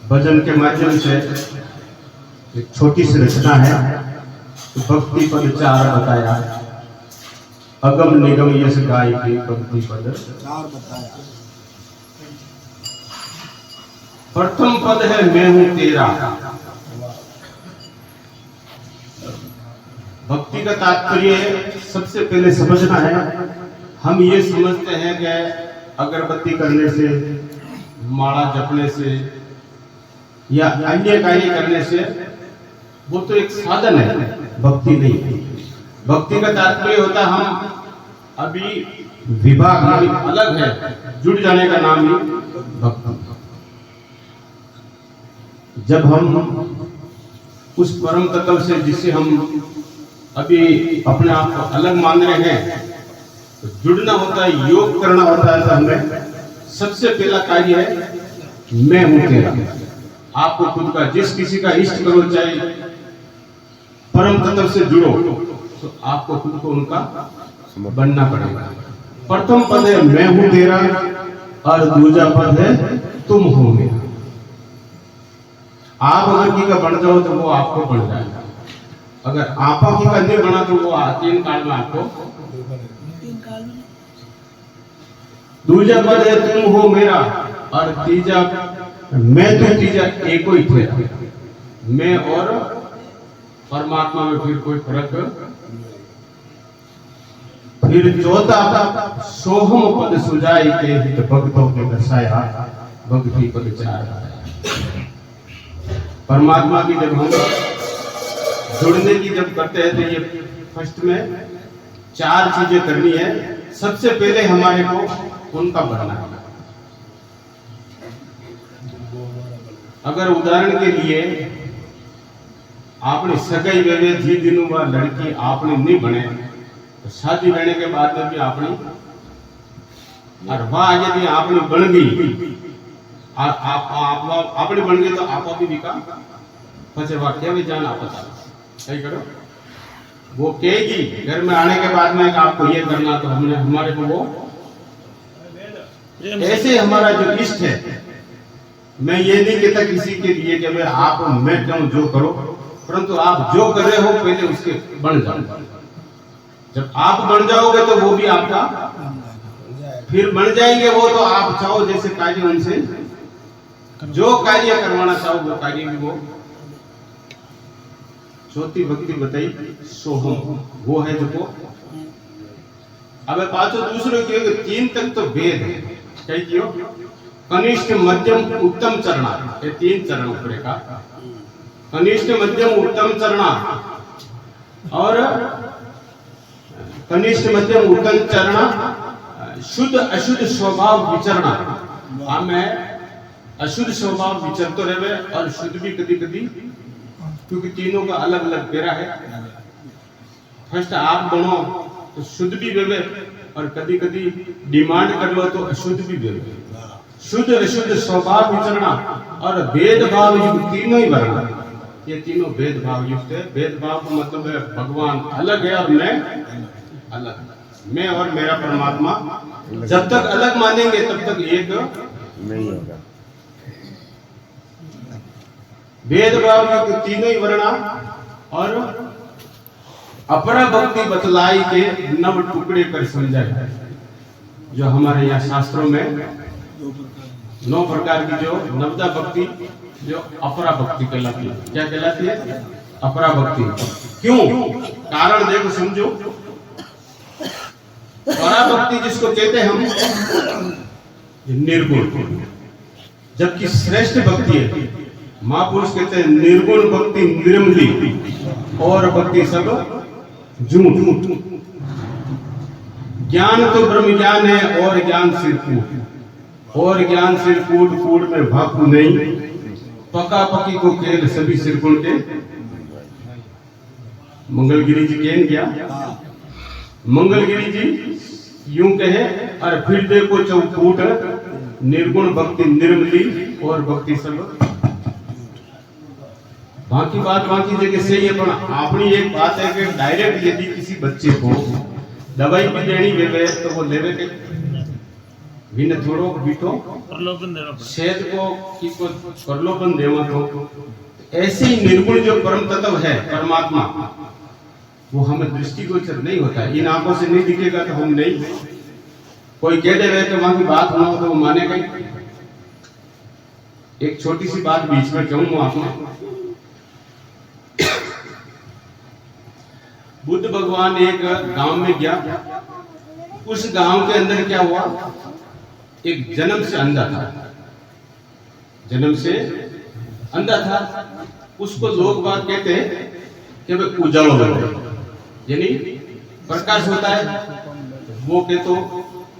भजन के माध्यम से एक छोटी सी रचना है। भक्ति पद 4 बताया, अगम निगम यश गाय के भक्ति पद 4 बताया। प्रथम पद है मैं हूं तेरा। भक्ति का तात्पर्य सबसे पहले समझना है। हम ये समझते हैं कि अगरबत्ती करने से, माला जपने से या अन्य कार्य करने से वो तो एक साधन है, भक्ति नहीं है। भक्ति का तात्पर्य होता हम अभी विभाग में अलग है, जुड़ जाने का नाम ही भक्ति। जब हम उस परम तत्व से, जिससे हम अभी अपने आप को अलग मान रहे हैं, तो जुड़ना होता है, योग करना होता है। तो हमें सबसे पहला कार्य है मैं हूं तेरा। आपको खुद का, जिस किसी का इष्ट करो, चाहे परम तत्व से जुड़ो, तो आपको खुद को उनका बनना पड़ेगा। प्रथम पद है मैं हूं तेरा और दूसरा पद है तुम हो मेरा। आप अगर की का बन जाओ तो वो आपको बन जाएगा। अगर आपा की का नहीं बना तो वो 3 काल में आपको। दूसरा पद है तुम हो मेरा और तीजा मैं तो तीजा एक ही थे। मैं और परमात्मा में फिर कोई फर्क। फिर चौथा सोहम पद सुजाई के हित भक्तों के दर्शाया, भक्ति पद 4। परमात्मा की जब हम जुड़ने की जब करते हैं तो ये फर्स्ट में 4 चीजें करनी है। सबसे पहले हमारे को उनका बनना है। अगर उदाहरण के लिए आपने सगाई वेवे जी दिनों बाद लड़की आपने नहीं बने, तो शादी रहने के बाद में भी आपने, और वह यदि आपने बन गई, आपने बन गई तो आप भी विका फंसे वाक्य में जाना पता सही करो। वो कहेगी घर में आने के बाद में आपको ये करना, तो हमने हमारे को वो ऐसे हमारा जो इष्ट है। मैं ये नहीं कहता किसी के लिए कि आप मैं कहूं जो करो, परंतु आप जो कर रहे हो पहले उसके बन जाओ। जब आप बन जाओगे तो वो भी आपका फिर बन जाएंगे। वो तो आप चाहो जैसे कार्य उनसे जो कार्य करवाना चाहो वो कार्य भी वो। चौथी भक्ति बताई सोहम, वो है जो को। अब पांचों दूसरे के 3 तक तो भेद है। क्या कियो? कनिष्ठ मध्यम उत्तम चरणा, ये 3 चरण ऊपर का। कनिष्ठ मध्यम उत्तम चरणा और कनिष्ठ मध्यम उत्तम चरणा, शुद्ध अशुद्ध स्वभाव विचरणा। हमें अशुद्ध स्वभाव विचरते रहे और शुद्ध भी कभी कभी, क्योंकि तीनों का अलग अलग पेरा है। फर्स्ट आप बनो तो शुद्ध भी वेवे और कभी कभी डिमांड कर लो तो अशुद्ध भी वेवे। शुद्ध अशुद्ध स्वभाव विचरणा और भेदभाव युक्त तीनों ही वर्णन। ये तीनों भेदभाव युक्त है। भेदभाव का मतलब है भगवान अलग है और मैं अलग। मैं और मेरा परमात्मा जब तक अलग मानेंगे तब तक एक नहीं होगा। भेदभाव युक्त तीनों ही वर्णा और अपरा भक्ति बतलाई के 9 टुकड़े कर समझाए। जो हमारे यहाँ शास्त्रों में 9 प्रकार की जो नवदा भक्ति, जो अपरा भक्ति कहलाती है। क्या कहलाती है? अपरा भक्ति। क्यों? कारण देखो, समझो। परा भक्ति जिसको कहते हैं हम निर्गुण, जबकि श्रेष्ठ भक्ति है महापुरुष कहते हैं निर्गुण भक्ति निर्मली और भक्ति सब झूठ। ज्ञान तो ब्रह्म ज्ञान है और ज्ञान सिरकूट, और ज्ञान सिरकूट कूट में भाकू नहीं। पका पकी को खेल सभी सिरकुट के। मंगलगिरी जी कह गया, मंगलगिरी जी यूं कहे और फिर देखो चौकूट, निर्गुण भक्ति निर्मली और भक्ति सब। बाकी बात बाकी जगह सही है, पर अपनी एक बात है कि डायरेक्ट यदि किसी बच्चे को दवाई भी देनी वेवे तो वो लेवे के विन थोड़ो बीठो शेद को किसको प्रलोभन देवा तो ऐसे ही निर्गुण जो परम तत्व है परमात्मा वो हमें दृष्टिगोचर नहीं होता है। इन आंखों से नहीं दिखेगा तो हम नहीं, कोई कह दे रहे तो वहां की बात ना हो तो वो मानेगा ही। एक छोटी सी बात बीच में कहूंगा आपने, बुद्ध भगवान एक गांव में गया, उस गांव के अंदर क्या हुआ, एक जन्म से अंधा था, जन्म से अंधा था, उसको लोग बात कहते हैं कि भाई उजालो बनो, यानी प्रकाश होता है, वो के तो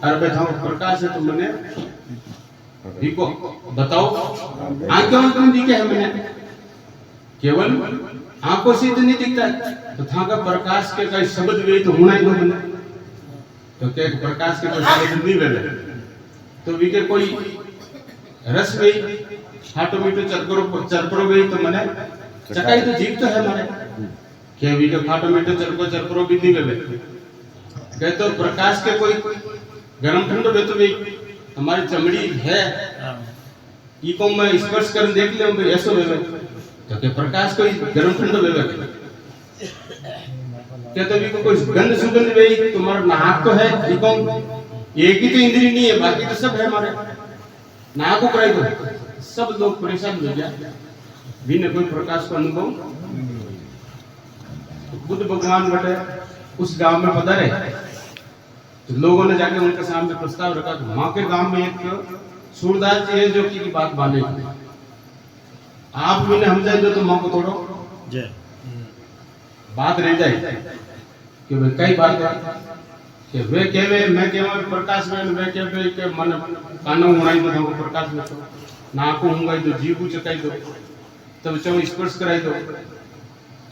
अरबे था प्रकाश है तो मैंने देखो बताओ आंखों में दिखे है, मैंने केवल आंखों से तो नहीं दिखता है, तो था का प्रकाश के कई शब्द वे तो होना ही हो बने, तो क्या प्रकाश के तो शब्द नहीं वे तो वी के कोई रस वे हाटो मीटो चरपरो वे तो मैंने चकाई तो जीव तो है मारे के वी के हाटो मीटो चरपरो भी नहीं वे कहे तो प्रकाश के कोई गरम ठंडो वे तो वे हमारी चमड़ी है इको में स्पर्श कर देख ले तो ऐसा वे तो के प्रकाश कोई गरम ठंडो वे क्या तो भी कोई गंध सुगंध वे तुम्हारा नाक तो है इको एक ही तो इंद्रिय नहीं है, बाकी तो सब है हमारे नाक को कराई दो, सब लोग परेशान हो गया बिना कोई प्रकाश का अनुभव। तो बुद्ध भगवान बटे उस गांव में पधारे तो लोगों ने जाके उनके सामने प्रस्ताव रखा, तो वहां के गांव में एक सूरदास जी है जो की बात माने, आप भी हम जाए तो मां को थोड़ो बात रह जाए कि भाई कई बात है कि वे कहवे मैं कहवा प्रकाश में वे कहवे के मन कानो उड़ाई दो हमको प्रकाश में तो नाको हुंगाई दो जीभ चकाई दो तब चो स्पर्श कराई दो,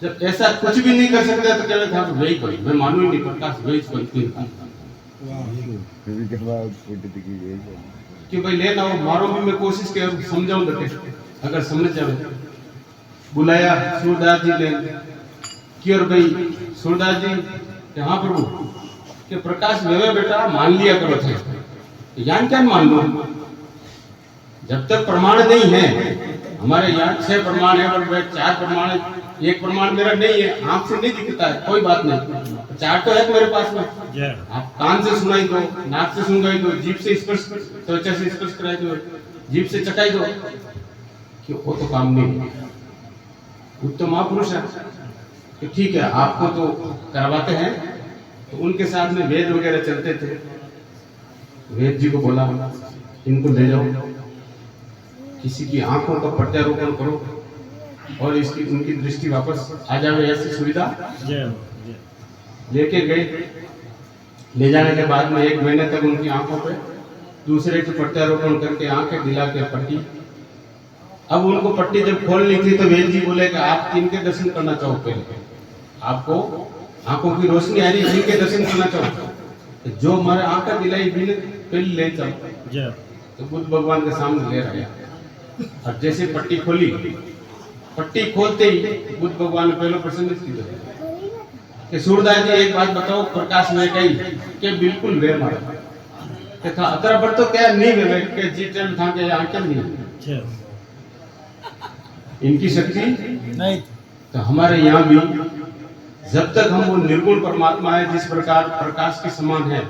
जब ऐसा कुछ भी नहीं कर सकते तो कहवे था वही कोई मैं मानू ही नहीं प्रकाश वही कोई कि भाई ले ना मारो भी मैं कोशिश कर समझाऊं तो अगर समझ जावे। बुलाया सूरदास जी ने कि और भाई सूरदास जी हाँ प्रभु कि प्रकाश वेवे बेटा मान लिया करो थे, ज्ञान क्या मान लो, जब तक प्रमाण नहीं है, हमारे यहाँ 6 प्रमाण है और 4 प्रमाण, एक प्रमाण मेरा नहीं है, आंख से नहीं दिखता है कोई बात नहीं, 4 तो है मेरे पास में, आप कान से सुनाई दो, नाक से सुनाई दो, जीभ से स्पर्श त्वचा से स्पर्श कराई दो, जीभ से चकाई दो, कि वो तो काम नहीं, उत्तम महापुरुष है कि ठीक है आपको तो करवाते हैं। तो उनके साथ में वेद वगैरह चलते थे, वेद जी को बोला इनको ले जाओ, किसी की आंखों का प्रत्यारोपण करो और इसकी उनकी दृष्टि वापस आ जाए, ऐसी सुविधा लेके गए। ले जाने के बाद में 1 महीने तक उनकी आंखों पे दूसरे के प्रत्यारोपण करके आंखें दिला के पट्टी, अब उनको पट्टी जब खोलनी थी तो वेद जी बोले कि आप किनके दर्शन करना चाहो, पहले आपको आंखों की रोशनी आ रही है जिनके दर्शन करना चाहो, जो हमारे आंखें दिलाई बिन पहले ले चलो। तो बुद्ध भगवान के सामने ले आया और जैसे पट्टी खोली, पट्टी खोलते ही बुद्ध भगवान ने पहले प्रश्न किया कि सूरदास जी एक बात बताओ, प्रकाश में कही कि बिल्कुल वे मारा था अतरा पर तो क्या नहीं वे के जीटल था के आंखें नहीं इनकी शक्ति नहीं। तो हमारे यहाँ भी जब तक हम वो निर्गुण परमात्मा है जिस प्रकार प्रकाश के समान है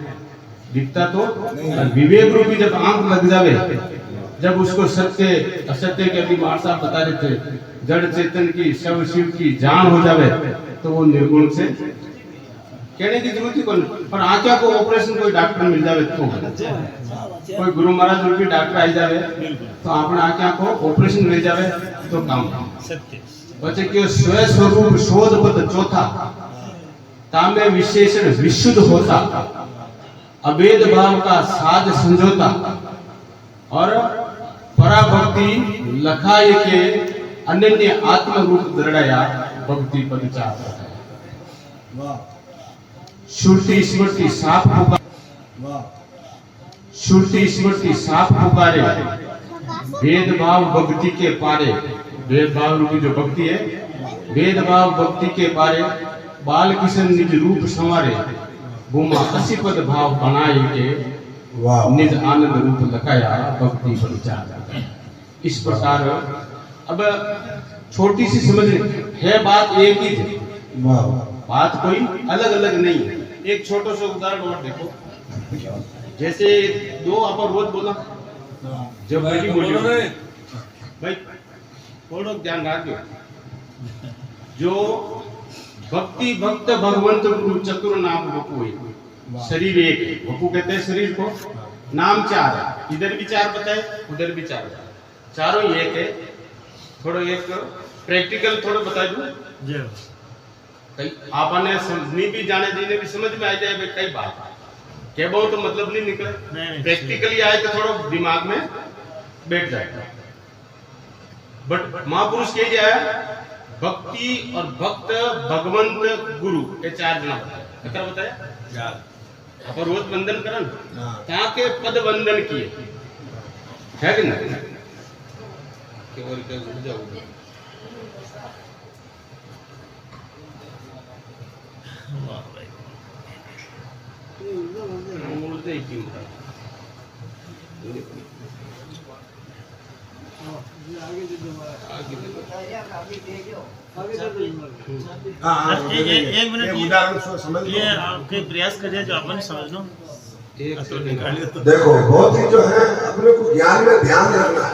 दिखता, तो विवेक रूपी जब आंख लग जावे, जब उसको सत्य असत्य के अभी मार साहब बता रहे थे, जड़ चेतन की शव शिव की जान हो जावे, तो वो निर्गुण से कहने की जरूरत ही कोई, पर आंखों को ऑपरेशन कोई डॉक्टर मिल जावे तो कोई गुरु महाराज रूपी डॉक्टर आई जावे तो अपने आंखों को ऑपरेशन मिल जावे तो काम सत्य बचे कि स्व स्वरूप शोध पद चौथा तामे विशेषण विशुद्ध होता, अभेद भाव का साध समझौता और पराभक्ति लखाए के अनन्य आत्म रूप दृढ़या भक्ति पद चाहता है। श्रुति स्मृति साफ पुकार, श्रुति स्मृति साफ पुकारे, भेदभाव भक्ति के पारे, भेदभाव रूपी जो भक्ति है, भेदभाव भक्ति के पारे, बाल किशन निज रूप संवारे, भूमा असी पद भाव बनाए के वाह निज आनंद रूप लखाया भक्ति परिचार। इस प्रकार अब छोटी सी समझ है, बात एक ही है, वाह बात कोई अलग अलग नहीं है। एक छोटा सा उदाहरण और देखो, जैसे दो अपन रोज बोला जब बेटी बोली भाई थोड़ा ध्यान रखो, जो भक्ति भक्त भगवंत गुरु चतुर नाम वपु है। शरीर एक है, वपु कहते हैं शरीर को, नाम चार है, इधर भी चार बताए उधर भी चार बताए, चारों एक है। थोड़ा एक प्रैक्टिकल थोड़ा बता दूं, कई आपने नहीं भी जाने देने भी समझ में आ जाए भाई कई बात क्या बहुत तो मतलब नहीं निकले, प्रैक्टिकली आए तो थोड़ा दिमाग में बैठ जाएगा। बट महापुरुष कह दिया भक्ति और भक्त भगवंत गुरु ये चार जना बताया। क्या बताया? आप रोज वंदन करन क्या के पद वंदन किए है कि नहीं? केवल क्या जुड़ जाओगे बोलते ही क्यों एक मिनट उदाहरण समझ लो। ये आपके प्रयास करिए जो अपन समझ लो। देखो बहुत ही जो है अपने को ज्ञान में ध्यान रखना है,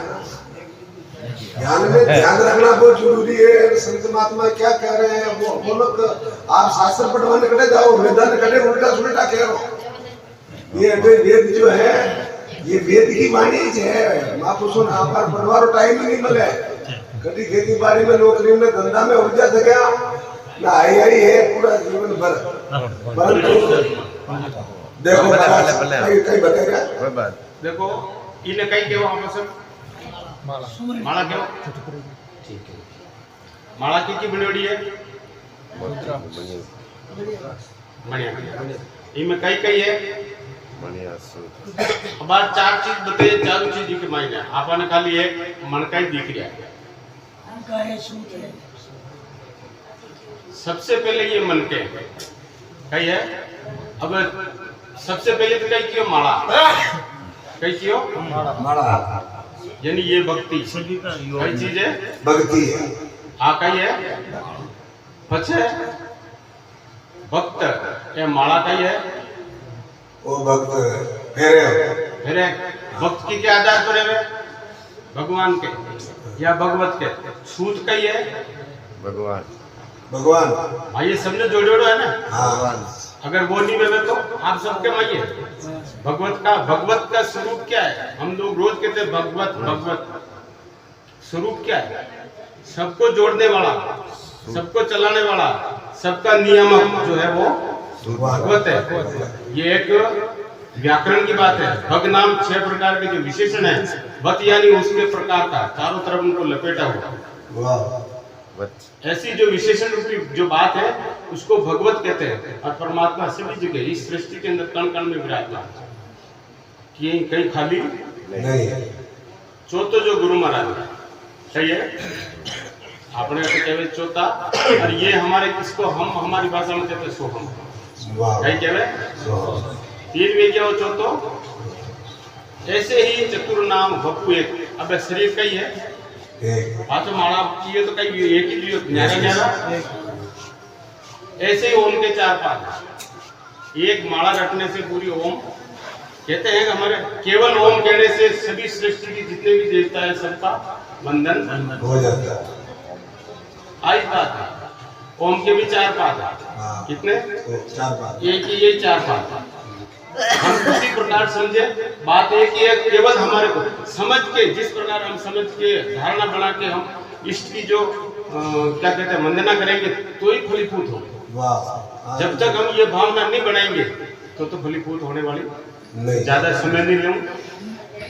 ज्ञान में ध्यान रखना बहुत जरूरी है। संत महात्मा क्या कह रहे हैं वो लोग, आप शास्त्र पढ़वाने कटे जाओ, वेदांत कटे उल्टा सुल्टा कह रहे हो। ये वेद जो है ये वेद की वाणी है। महापुरुषों ने आप पढ़वारो टाइम ही नहीं मिले, कभी खेती बाड़ी में नौकरी में धंधा में उलझा था क्या ना, आई है पूरा जीवन भर। देखो कई बताएगा, देखो इन्हें कई के आपस माला क्यों ठीक है, माला की बनोड़ी है बढ़िया, इनमें कई कई है अब चार चीज बताइए, चारों चीज के मायने आपने खाली एक मन का ही दिख रहा है। सबसे पहले ये मन के कई है। अब सबसे पहले तो कई क्यों माला, कई क्यों माला यानी ये भक्ति कई चीज है, भक्ति है। आ कई है पछे भक्त ये माला कई है, वो भक्त फेरे मेरे भक्त की क्या आधार पर है? भगवान के या भगवत के सूत कई है भगवान भगवान। हाँ ये समझो जोड़ो है ना। हाँ अगर वो नहीं मिले तो आप सबके माइए भगवत का स्वरूप क्या है? हम लोग रोज कहते हैं भगवत भगवत, स्वरूप क्या है? सबको जोड़ने वाला, सबको चलाने वाला, सबका नियामक जो है वो भगवत है। ये एक व्याकरण की बात है। भग नाम 6 प्रकार के जो विशेषण है, वत यानी उसके प्रकार का, चारों तरफ उनको लपेटा हुआ। ऐसी जो विशेषण रूपी जो बात है उसको भगवत कहते हैं। और परमात्मा सभी जगह इस सृष्टि के अंदर कण कण में विराजमान है, कि कहीं खाली नहीं है। चौथो जो गुरु महाराज है, सही है आपने तो कहवे चौथा, और ये हमारे किसको हम हमारी भाषा में कहते सोहम, कहीं कहवे तीन वे क्या हो चौथो। ऐसे ही चतुर नाम वपु एक। अब शरीर कई है पांचों माला किए तो कई एक ही लियो न्यारा न्यारा। ऐसे ही ओम के 4 पाद, एक माला रटने से पूरी ओम कहते हैं कि हमारे केवल ओम कहने से सभी सृष्टि की जितने भी देवता है सबका वंदन हो जाता है। आई बात है। ओम के भी 4 पाद है, कितने? 4 पाद। एक ही ये 4 पाद है। हम उसी प्रकार समझे, बात एक ही है, केवल हमारे को समझ के, जिस प्रकार हम समझ के धारणा बना के हम इष्ट की जो क्या कहते हैं वंदना करेंगे तो ही फलीभूत होगा। जब तक हम ये भावना नहीं बनाएंगे तो फलीभूत होने वाली नहीं। ज्यादा समय नहीं लूंगा,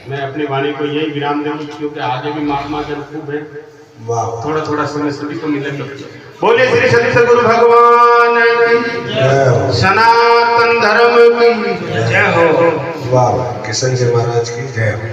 मैं अपनी वाणी को यही विराम दूंगी, क्योंकि आगे भी महात्मा जन खूब है, थोड़ा थोड़ा समय सभी को मिले। बोले श्री सदि सद्गुरु भगवान की, सनातन धर्म की जय हो। वाह, किशन जी महाराज की जय हो।